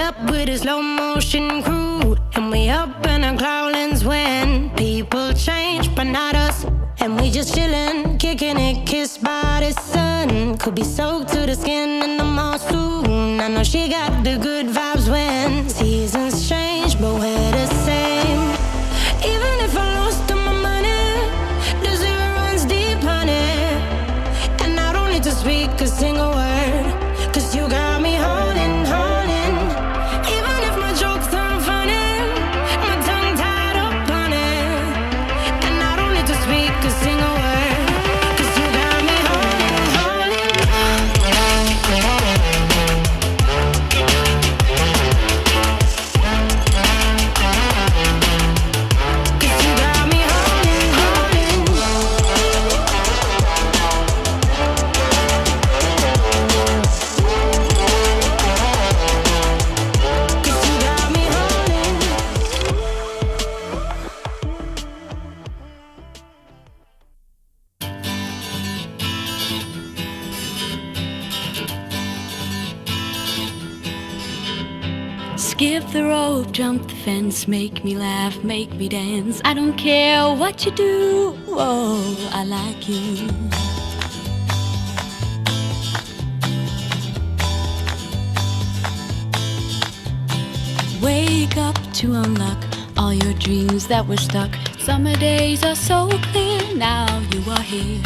up with a slow motion crew, and we up in our cloudlands when people change, but not us. And we just chillin', kicking it, kissed by the sun. Could be soaked to the skin in the monsoon. I know she got the good vibes when seasons change, but we're the same. Even if I lost all my money, the zero runs deep, honey. And I don't need to speak a single word, 'cause you got me holding, holding. Even if my jokes aren't funny, my tongue tied up on it. And I don't need to speak a single word, 'cause you got me holding, holding. 'Cause you got me holding, holding. 'Cause you got me holding. Skip the rope, jump the fence, make me laugh, make me dance. I don't care what you do, oh, I like you. Wake up to unlock all your dreams that were stuck. Summer days are so clear, now you are here.